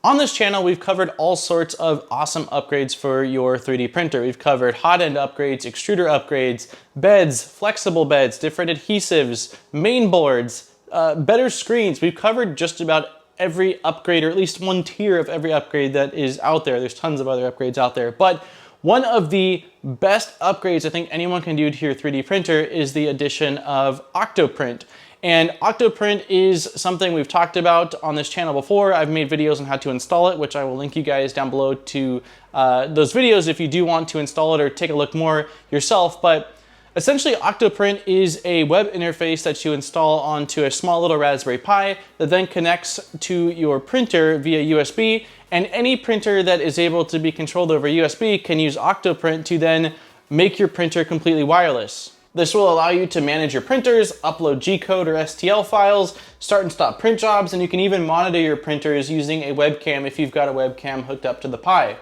On this channel, we've covered all sorts of awesome upgrades for your 3D printer. We've covered hot end upgrades, extruder upgrades, beds, flexible beds, different adhesives, main boards, better screens. We've covered just about every upgrade, or at least one tier of every upgrade that is out there. There's tons of other upgrades out there, but one of the best upgrades I think anyone can do to your 3D printer is the addition of Octoprint. And Octoprint is something we've talked about on this channel before. I've made videos on how to install it, which I will link you guys down below to those videos if you do want to install it or take a look more yourself. But essentially, Octoprint is a web interface that you install onto a small little Raspberry Pi that then connects to your printer via USB. And any printer that is able to be controlled over USB can use Octoprint to then make your printer completely wireless. This will allow you to manage your printers, upload G-code or STL files, start and stop print jobs, and you can even monitor your printers using a webcam if you've got a webcam hooked up to the Pi.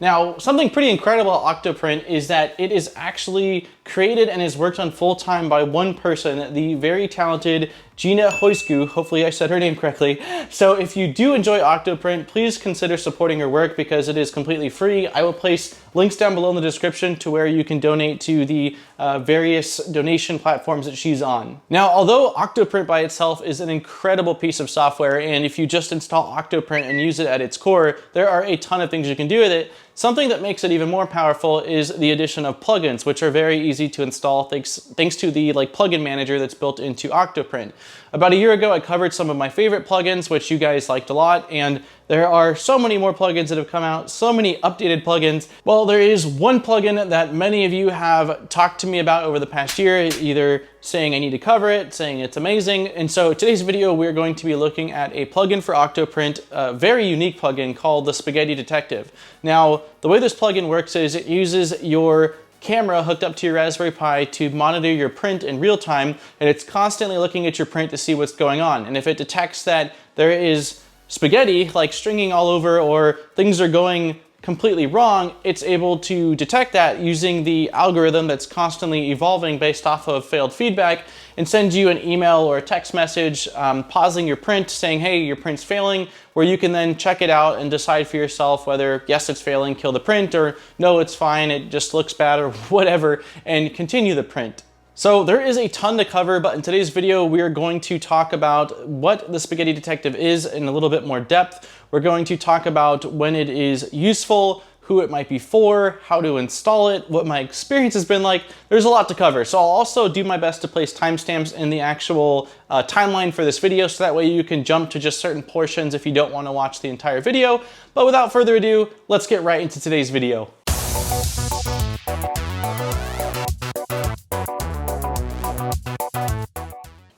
Now, something pretty incredible at Octoprint is that it is actually created and is worked on full-time by one person, the very talented Gina Hoisku. Hopefully I said her name correctly. So if you do enjoy Octoprint, please consider supporting her work because it is completely free. I will place links down below in the description to where you can donate to the various donation platforms that she's on. Now, although Octoprint by itself is an incredible piece of software, and if you just install Octoprint and use it at its core, there are a ton of things you can do with it. Something that makes it even more powerful is the addition of plugins, which are very easy to install thanks to the plugin manager that's built into Octoprint. About a year ago, I covered some of my favorite plugins, which you guys liked a lot, and there are so many more plugins that have come out, so many updated plugins. Well, there is one plugin that many of you have talked to me about over the past year, either saying I need to cover it, saying it's amazing. And so today's video, we're going to be looking at a plugin for Octoprint, a very unique plugin called the Spaghetti Detective. Now, the way this plugin works is it uses your camera hooked up to your Raspberry Pi to monitor your print in real time, and it's constantly looking at your print to see what's going on. And if it detects that there is spaghetti, like stringing all over, or things are going completely wrong, it's able to detect that using the algorithm that's constantly evolving based off of failed feedback and send you an email or a text message pausing your print saying, hey, your print's failing, where you can then check it out and decide for yourself whether, yes, it's failing, kill the print, or no, it's fine, it just looks bad, or whatever, and continue the print. So there is a ton to cover, but in today's video, we are going to talk about what the Spaghetti Detective is in a little bit more depth. We're going to talk about when it is useful, who it might be for, how to install it, what my experience has been like. There's a lot to cover. So I'll also do my best to place timestamps in the actual timeline for this video, so that way you can jump to just certain portions if you don't want to watch the entire video. But without further ado, let's get right into today's video.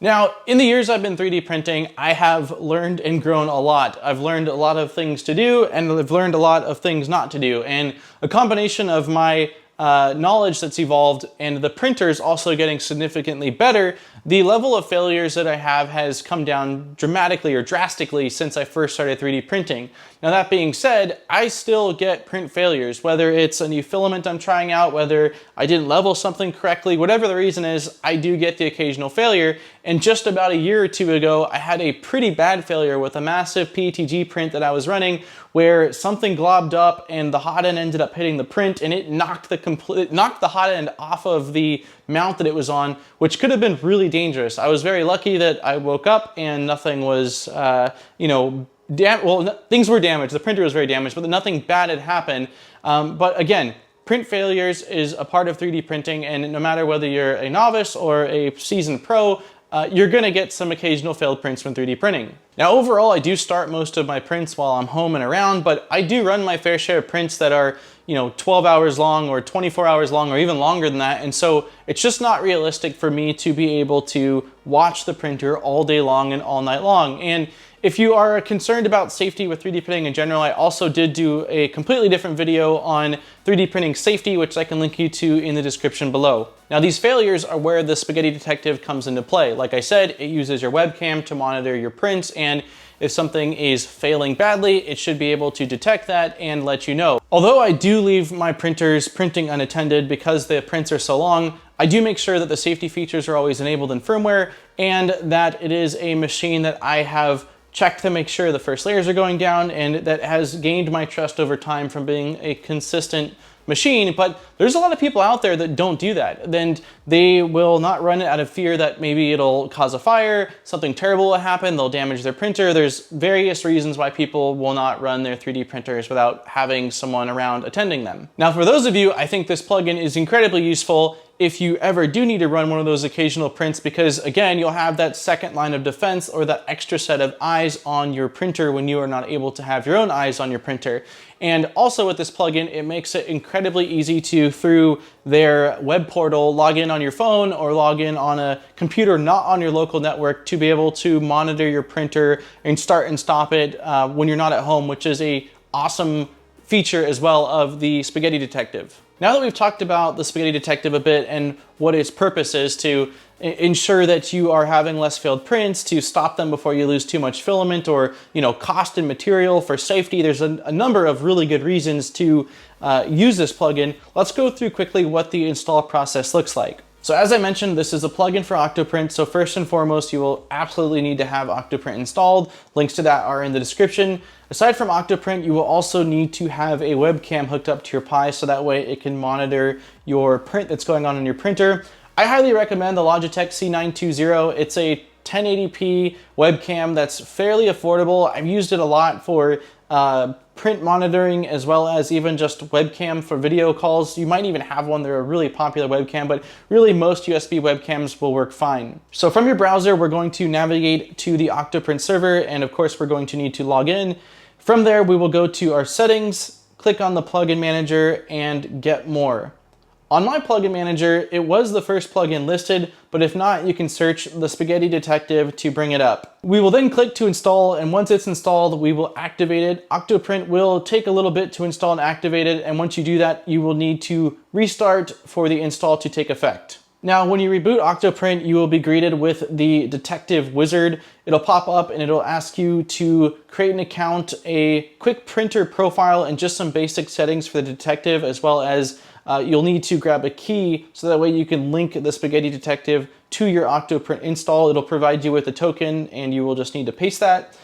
Now, in the years I've been 3D printing, I have learned and grown a lot. I've learned a lot of things to do, and I've learned a lot of things not to do. And a combination of my knowledge that's evolved and the printers also getting significantly better, the level of failures that I have has come down dramatically or drastically since I first started 3D printing. Now, that being said, I still get print failures, whether it's a new filament I'm trying out, whether I didn't level something correctly, whatever the reason is, I do get the occasional failure. And just about a year or two ago, I had a pretty bad failure with a massive PETG print that I was running where something globbed up and the hot end ended up hitting the print, and it knocked the hot end off of the mount that it was on, which could have been really dangerous. I was very lucky that I woke up and nothing was, things were damaged. The printer was very damaged, but nothing bad had happened. But again, print failures is a part of 3D printing, and no matter whether you're a novice or a seasoned pro, you're gonna get some occasional failed prints when 3D printing. Now, overall, I do start most of my prints while I'm home and around, but I do run my fair share of prints that are 12 hours long or 24 hours long or even longer than that. And so it's just not realistic for me to be able to watch the printer all day long and all night long. And if you are concerned about safety with 3D printing in general, I also did do a completely different video on 3D printing safety, which I can link you to in the description below. Now, these failures are where the Spaghetti Detective comes into play. Like I said, it uses your webcam to monitor your prints, and if something is failing badly, it should be able to detect that and let you know. Although I do leave my printers printing unattended because the prints are so long, I do make sure that the safety features are always enabled in firmware and that it is a machine that I have check to make sure the first layers are going down, and that has gained my trust over time from being a consistent machine. But there's a lot of people out there that don't do that. Then they will not run it out of fear that maybe it'll cause a fire, something terrible will happen, they'll damage their printer. There's various reasons why people will not run their 3D printers without having someone around attending them. Now, for those of you, I think this plugin is incredibly useful if you ever do need to run one of those occasional prints, because again, you'll have that second line of defense or that extra set of eyes on your printer when you are not able to have your own eyes on your printer. And also with this plugin, it makes it incredibly easy to, through their web portal, log in on your phone or log in on a computer not on your local network to be able to monitor your printer and start and stop it when you're not at home, which is a awesome feature as well of the Spaghetti Detective. Now that we've talked about the Spaghetti Detective a bit and what its purpose is to ensure that you are having less failed prints, to stop them before you lose too much filament, or cost and material for safety, there's a number of really good reasons to use this plugin. Let's go through quickly what the install process looks like. So as I mentioned, this is a plugin for Octoprint. So first and foremost, you will absolutely need to have Octoprint installed. Links to that are in the description. Aside from Octoprint, you will also need to have a webcam hooked up to your Pi so that way it can monitor your print that's going on in your printer. I highly recommend the Logitech C920. It's a 1080p webcam that's fairly affordable. I've used it a lot for print monitoring as well as even just webcam for video calls. You might even have one. They're a really popular webcam, but really most USB webcams will work fine. So from your browser, we're going to navigate to the Octoprint server, and of course we're going to need to log in. From there, we will go to our settings, click on the plugin manager, and get more. On my plugin manager, it was the first plugin listed, but if not, you can search the Spaghetti Detective to bring it up. We will then click to install, and once it's installed, we will activate it. Octoprint will take a little bit to install and activate it, and once you do that, you will need to restart for the install to take effect. Now, when you reboot Octoprint, you will be greeted with the Detective Wizard. It'll pop up and it'll ask you to create an account, a quick printer profile, and just some basic settings for the Detective, as well as you'll need to grab a key so that way you can link the Spaghetti Detective to your Octoprint install. It'll provide you with a token and you will just need to paste that.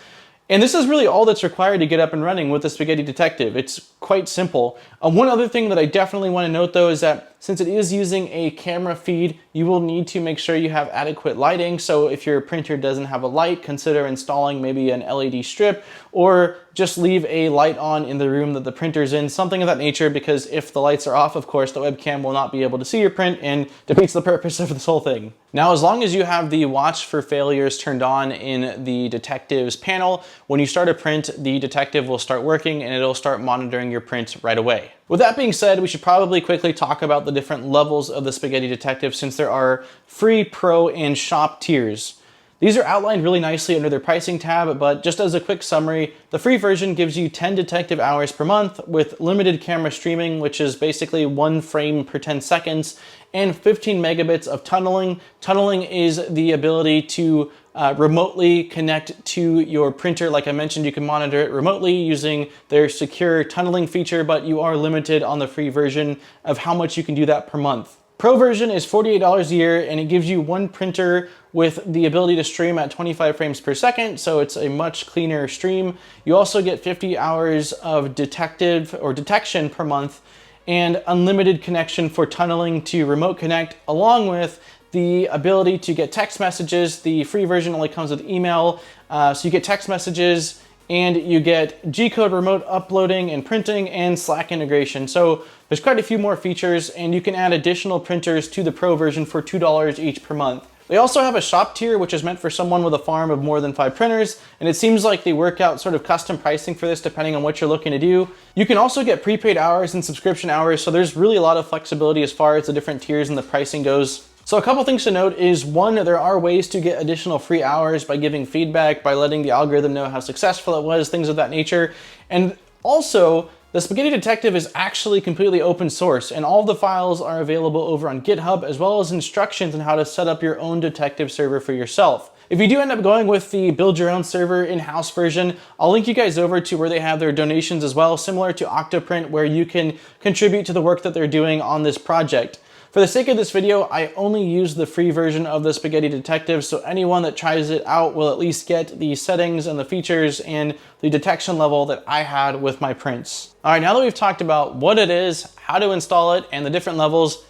And this is really all that's required to get up and running with the Spaghetti Detective. It's quite simple. One other thing that I definitely want to note though is that since it is using a camera feed, you will need to make sure you have adequate lighting. So if your printer doesn't have a light, consider installing maybe an LED strip, or just leave a light on in the room that the printer's in, something of that nature, because if the lights are off, of course, the webcam will not be able to see your print and defeats the purpose of this whole thing. Now, as long as you have the watch for failures turned on in the Detective's panel, when you start a print, the Detective will start working and it'll start monitoring your print right away. With that being said, we should probably quickly talk about the different levels of the Spaghetti Detective, since there are free, pro, and shop tiers. These are outlined really nicely under their pricing tab, but just as a quick summary, the free version gives you 10 detective hours per month with limited camera streaming, which is basically 1 frame per 10 seconds, and 15 megabits of tunneling. Tunneling is the ability to remotely connect to your printer. Like I mentioned, you can monitor it remotely using their secure tunneling feature, but you are limited on the free version of how much you can do that per month. Pro version is $48 a year, and it gives you 1 printer with the ability to stream at 25 frames per second, so it's a much cleaner stream. You also get 50 hours of detective or detection per month, and unlimited connection for tunneling to remote connect, along with the ability to get text messages. The free version only comes with email, so you get text messages, and you get G-code remote uploading and printing, and Slack integration. So there's quite a few more features, and you can add additional printers to the Pro version for $2 each per month. They also have a shop tier, which is meant for someone with a farm of more than 5 printers, and it seems like they work out sort of custom pricing for this depending on what you're looking to do. You can also get prepaid hours and subscription hours, so there's really a lot of flexibility as far as the different tiers and the pricing goes. So a couple things to note is, one, there are ways to get additional free hours by giving feedback, by letting the algorithm know how successful it was, things of that nature. And also, the Spaghetti Detective is actually completely open source, and all of the files are available over on GitHub, as well as instructions on how to set up your own detective server for yourself. If you do end up going with the build your own server in-house version, I'll link you guys over to where they have their donations as well, similar to Octoprint, where you can contribute to the work that they're doing on this project. For the sake of this video, I only use the free version of the Spaghetti Detective, so anyone that tries it out will at least get the settings and the features and the detection level that I had with my prints. All right, now that we've talked about what it is, how to install it, and the different levels,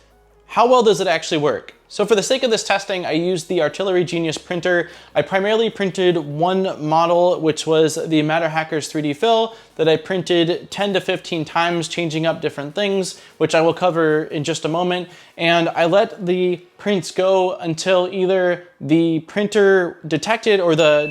how well does it actually work? So for the sake of this testing, I used the Artillery Genius printer. I primarily printed one model, which was the MatterHackers 3D Fill, that I printed 10 to 15 times, changing up different things, which I will cover in just a moment. And I let the prints go until either the printer detected or the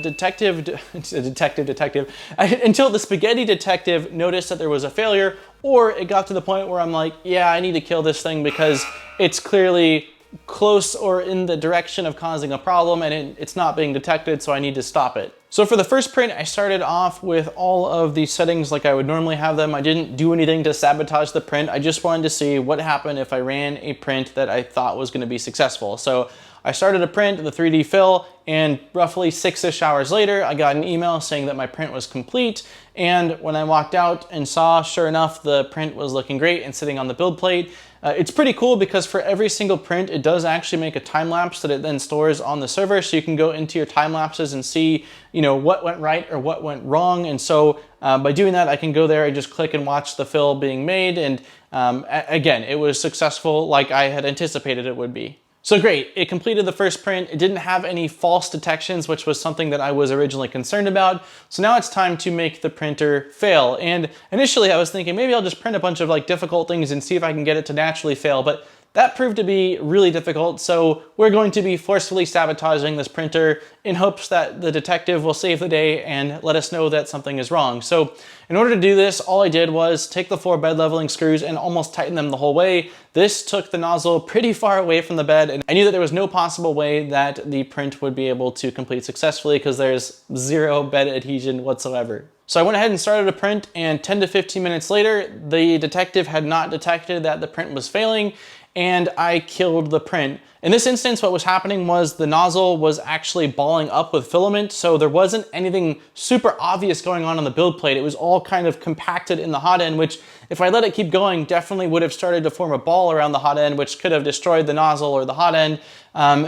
until the Spaghetti Detective noticed that there was a failure, or it got to the point where I'm like, yeah, I need to kill this thing because it's clearly close or in the direction of causing a problem and it's not being detected, so I need to stop it. So for the first print, I started off with all of the settings like I would normally have them. I didn't do anything to sabotage the print. I just wanted to see what happened if I ran a print that I thought was going to be successful. So I started a print, the 3D fill, and roughly 6-ish hours later, I got an email saying that my print was complete. And when I walked out and saw, sure enough, the print was looking great and sitting on the build plate. It's pretty cool because for every single print, it does actually make a time lapse that it then stores on the server. So you can go into your time lapses and see, what went right or what went wrong. And so by doing that, I can go there and just click and watch the fill being made. And again, it was successful like I had anticipated it would be. So great, it completed the first print. It didn't have any false detections, which was something that I was originally concerned about. So now it's time to make the printer fail. And initially I was thinking maybe I'll just print a bunch of difficult things and see if I can get it to naturally fail. But that proved to be really difficult, so we're going to be forcefully sabotaging this printer in hopes that the detective will save the day and let us know that something is wrong. So in order to do this, all I did was take the 4 bed leveling screws and almost tighten them the whole way. This took the nozzle pretty far away from the bed, and I knew that there was no possible way that the print would be able to complete successfully because there's 0 bed adhesion whatsoever. So I went ahead and started a print, and 10 to 15 minutes later, the detective had not detected that the print was failing, and I killed the print. In this instance, what was happening was the nozzle was actually balling up with filament, so there wasn't anything super obvious going on the build plate. It was all kind of compacted in the hot end, which if I let it keep going, definitely would have started to form a ball around the hot end, which could have destroyed the nozzle or the hot end.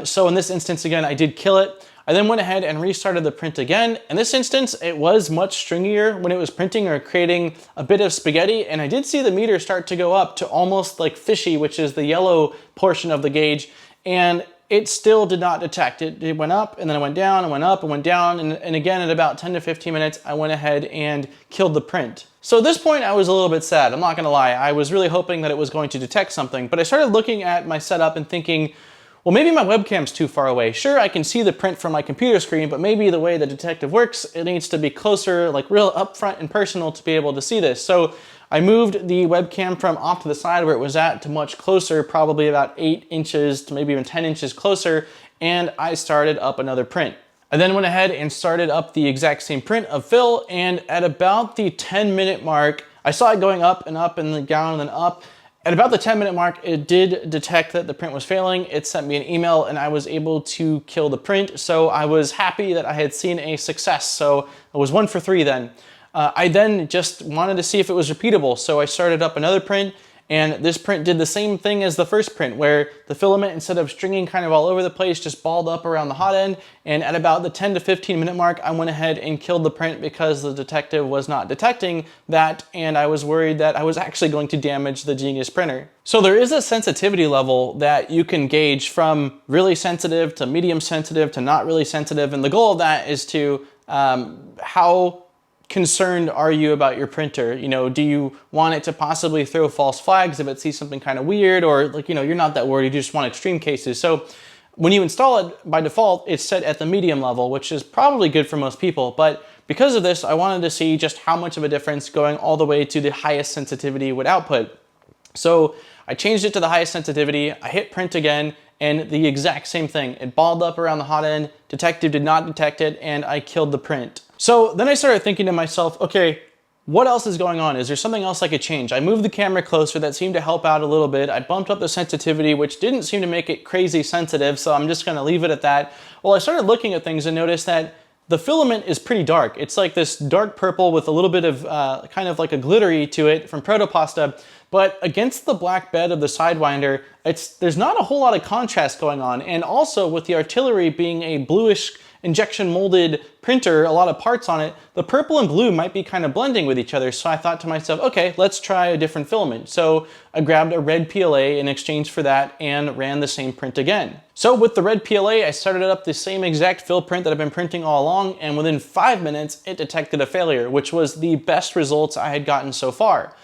So in this instance, again, I did kill it. I then went ahead and restarted the print again. In this instance, it was much stringier when it was printing or creating a bit of spaghetti, and I did see the meter start to go up to almost like fishy, which is the yellow portion of the gauge, and it still did not detect. It went up, and then it went down, and went up, and went down, and again, at about 10 to 15 minutes, I went ahead and killed the print. So at this point, I was a little bit sad, I'm not gonna lie. I was really hoping that it was going to detect something, but I started looking at my setup and thinking, well, maybe my webcam's too far away. Sure, I can see the print from my computer screen, but maybe the way the detective works, it needs to be closer, like real upfront and personal to be able to see this. So I moved the webcam from off to the side where it was at to much closer, probably about 8 inches to maybe even 10 inches closer, and I started up another print. I then went ahead and started up the exact same print of fill, and at about the 10-minute mark, I saw it going up and then down and then up. At about the 10-minute mark, it did detect that the print was failing. It sent me an email and I was able to kill the print. So I was happy that I had seen a success. So it was 1 for 3 then. I then just wanted to see if it was repeatable. So I started up another print, and this print did the same thing as the first print, where the filament, instead of stringing kind of all over the place, just balled up around the hot end. And at about the 10 to 15 minute mark, I went ahead and killed the print because the detective was not detecting that, and I was worried that I was actually going to damage the Genius printer. So there is a sensitivity level that you can gauge from really sensitive to medium sensitive to not really sensitive, and the goal of that is to how concerned are you about your printer? Do you want it to possibly throw false flags if it sees something kind of weird, or you're not that worried, you just want extreme cases. So when you install it, by default, it's set at the medium level, which is probably good for most people. But because of this, I wanted to see just how much of a difference going all the way to the highest sensitivity would output. So I changed it to the highest sensitivity, I hit print again, and the exact same thing. It balled up around the hot end, detective did not detect it, and I killed the print. So then I started thinking to myself, okay, what else is going on? Is there something else I could change? I moved the camera closer, that seemed to help out a little bit. I bumped up the sensitivity, which didn't seem to make it crazy sensitive, so I'm just gonna leave it at that. Well, I started looking at things and noticed that The filament is pretty dark. It's like this dark purple with a little bit of kind of like a glittery to it from Protopasta, but against the black bed of the Sidewinder, there's not a whole lot of contrast going on. And also with the artillery being a bluish injection molded printer, a lot of parts on it, the purple and blue might be kind of blending with each other. So I thought to myself, okay, let's try a different filament. So I grabbed a red PLA in exchange for that and ran the same print again. So with the red PLA, I started up the same exact fill print that I've been printing all along, and within 5 minutes, it detected a failure, which was the best results I had gotten so far.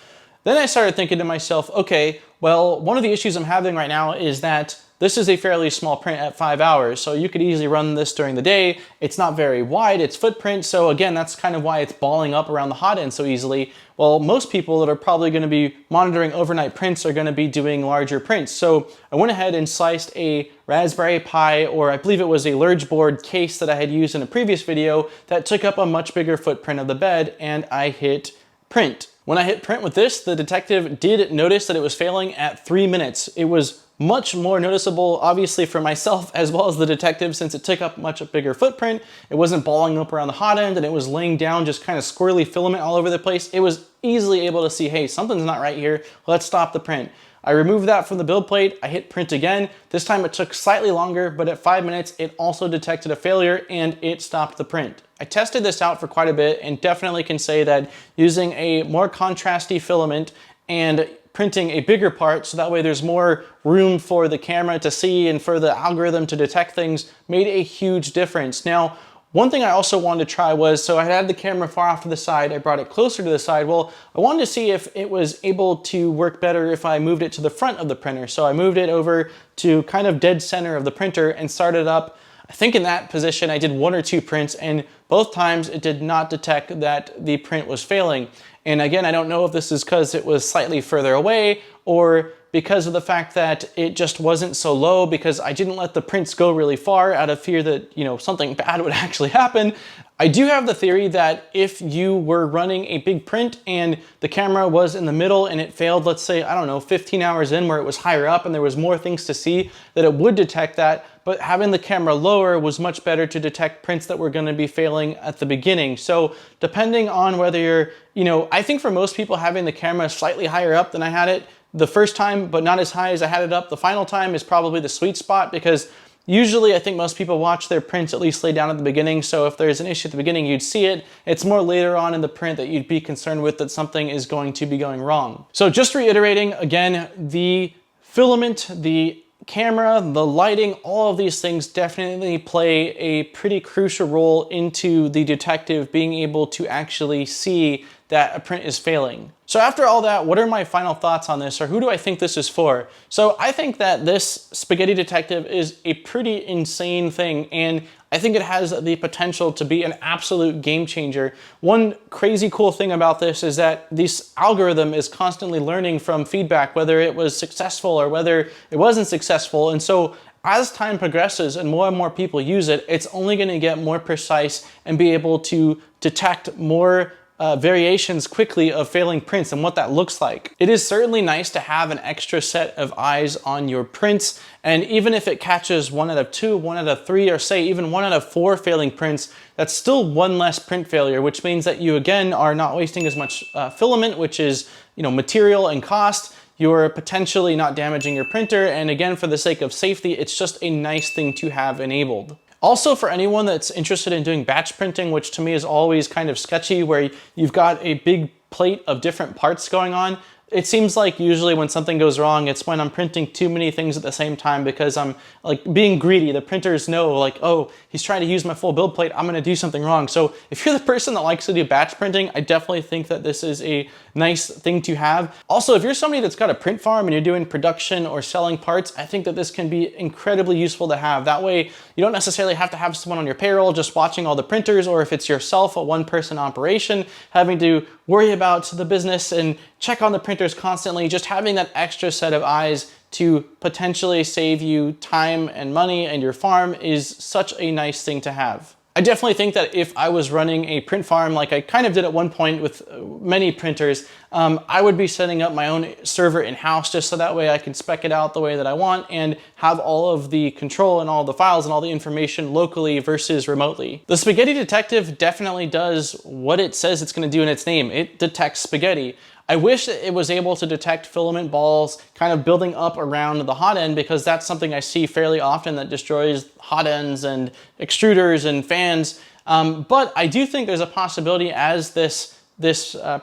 Then I started thinking to myself, okay, well, one of the issues I'm having right now is that this is a fairly small print at 5 hours, so you could easily run this during the day. It's not very wide, it's footprint, so again, that's kind of why it's balling up around the hot end so easily. Well, most people that are probably going to be monitoring overnight prints are going to be doing larger prints. So I went ahead and sliced a Raspberry Pi, or I believe it was a Lurge board case that I had used in a previous video that took up a much bigger footprint of the bed, and I hit print. When I hit print with this, the detective did notice that it was failing at 3 minutes. It was much more noticeable, obviously, for myself as well as the detective, since it took up much bigger footprint. It wasn't balling up around the hot end, and it was laying down just kind of squirrely filament all over the place. It was easily able to see, hey, something's not right here. Let's stop the print. I removed that from the build plate. I hit print again. This time it took slightly longer, but at 5 minutes, it also detected a failure and it stopped the print. I tested this out for quite a bit and definitely can say that using a more contrasty filament and printing a bigger part so that way there's more room for the camera to see and for the algorithm to detect things made a huge difference. Now, one thing I also wanted to try was, so I had the camera far off to the side, I brought it closer to the side. Well, I wanted to see if it was able to work better if I moved it to the front of the printer. So I moved it over to kind of dead center of the printer and started up. I think in that position I did 1 or 2 prints, and both times it did not detect that the print was failing. And again, I don't know if this is because it was slightly further away or because of the fact that it just wasn't so low, because I didn't let the prints go really far out of fear that, you know, something bad would actually happen. I do have the theory that if you were running a big print and the camera was in the middle and it failed, let's say, I don't know, 15 hours in where it was higher up and there was more things to see, that it would detect that. But having the camera lower was much better to detect prints that were going to be failing at the beginning. So depending on whether you're, you know, I think for most people having the camera slightly higher up than I had it the first time, but not as high as I had it up the final time, is probably the sweet spot, because usually I think most people watch their prints at least lay down at the beginning. So if there's an issue at the beginning, you'd see it. It's more later on in the print that you'd be concerned with that something is going to be going wrong. So just reiterating again, the filament, the camera, the lighting, all of these things definitely play a pretty crucial role into the detective being able to actually see that a print is failing. So after all that, what are my final thoughts on this, or who do I think this is for? So I think that this spaghetti detective is a pretty insane thing, and I think it has the potential to be an absolute game changer. One crazy cool thing about this is that this algorithm is constantly learning from feedback, whether it was successful or whether it wasn't successful. And so as time progresses and more people use it, it's only going to get more precise and be able to detect more variations quickly of failing prints and what that looks like. It is certainly nice to have an extra set of eyes on your prints, and even if it catches 1 out of 2, 1 out of 3, or say even 1 out of 4 failing prints, that's still 1 less print failure, which means that you again are not wasting as much filament, which is, you know, material and cost. You're potentially not damaging your printer, and again, for the sake of safety, it's just a nice thing to have enabled. Also, for anyone that's interested in doing batch printing, which to me is always kind of sketchy, where you've got a big plate of different parts going on, it seems like usually when something goes wrong, it's when I'm printing too many things at the same time because I'm like being greedy. The printers know like, oh, he's trying to use my full build plate, I'm gonna do something wrong. So if you're the person that likes to do batch printing, I definitely think that this is a nice thing to have. Also, if you're somebody that's got a print farm and you're doing production or selling parts, I think that this can be incredibly useful to have. That way, you don't necessarily have to have someone on your payroll just watching all the printers, or if it's yourself, a one-person operation, having to worry about the business and check on the printers constantly. Just having that extra set of eyes to potentially save you time and money and your farm is such a nice thing to have. I definitely think that if I was running a print farm like I kind of did at one point with many printers, I would be setting up my own server in-house just so that way I can spec it out the way that I want and have all of the control and all the files and all the information locally versus remotely. The Spaghetti Detective definitely does what it says it's going to do in its name. It detects spaghetti. I wish that it was able to detect filament balls kind of building up around the hot end, because that's something I see fairly often that destroys hot ends and extruders and fans. But I do think there's a possibility as this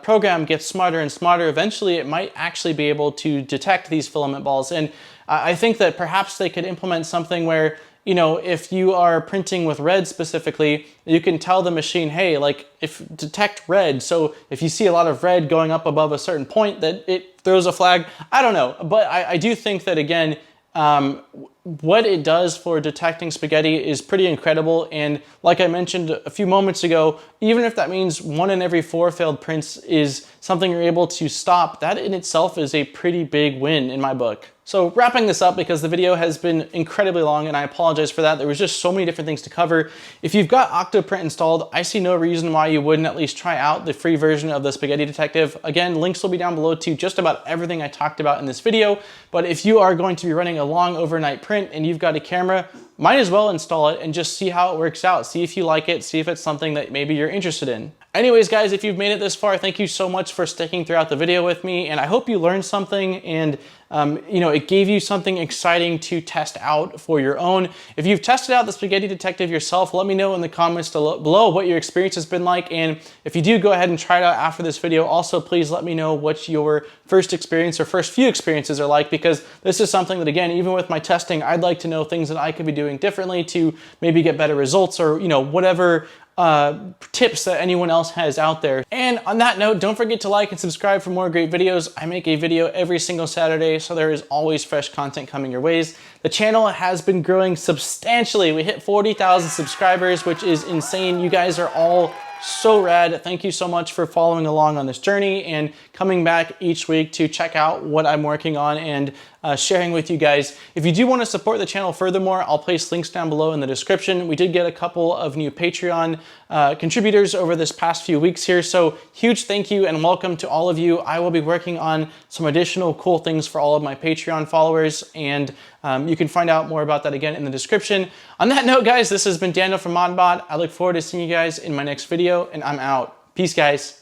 program gets smarter and smarter, eventually it might actually be able to detect these filament balls. And I think that perhaps they could implement something where, you know, if you are printing with red specifically, you can tell the machine, hey, like, if detect red. So if you see a lot of red going up above a certain point, that it throws a flag. I don't know, but I do think that, again, what it does for detecting spaghetti is pretty incredible. And like I mentioned a few moments ago, even if that means 1 in every 4 failed prints is something you're able to stop, that in itself is a pretty big win in my book. So wrapping this up, because the video has been incredibly long and I apologize for that. There was just so many different things to cover. If you've got Octoprint installed, I see no reason why you wouldn't at least try out the free version of the Spaghetti Detective. Again, links will be down below to just about everything I talked about in this video. But if you are going to be running a long overnight print and you've got a camera, might as well install it and just see how it works out. See if you like it, see if it's something that maybe you're interested in. Anyways, guys, if you've made it this far, thank you so much for sticking throughout the video with me, and I hope you learned something and you know, it gave you something exciting to test out for your own. If you've tested out the Spaghetti Detective yourself, let me know in the comments below what your experience has been like, and if you do go ahead and try it out after this video, also please let me know what your first experience or first few experiences are like, because this is something that, again, even with my testing, I'd like to know things that I could be doing differently to maybe get better results, or, you know, whatever tips that anyone else has out there. And on that note, don't forget to like and subscribe for more great videos. I make a video every single Saturday, so there is always fresh content coming your ways. The channel has been growing substantially. We hit 40,000 subscribers, which is insane. You guys are all so rad. Thank you so much for following along on this journey and coming back each week to check out what I'm working on and sharing with you guys. If you do want to support the channel furthermore, I'll place links down below in the description. We did get a couple of new Patreon contributors over this past few weeks here, so huge thank you and welcome to all of you. I will be working on some additional cool things for all of my Patreon followers, and you can find out more about that again in the description. On that note, guys, this has been Daniel from ModBot. I look forward to seeing you guys in my next video, and I'm out. Peace, guys.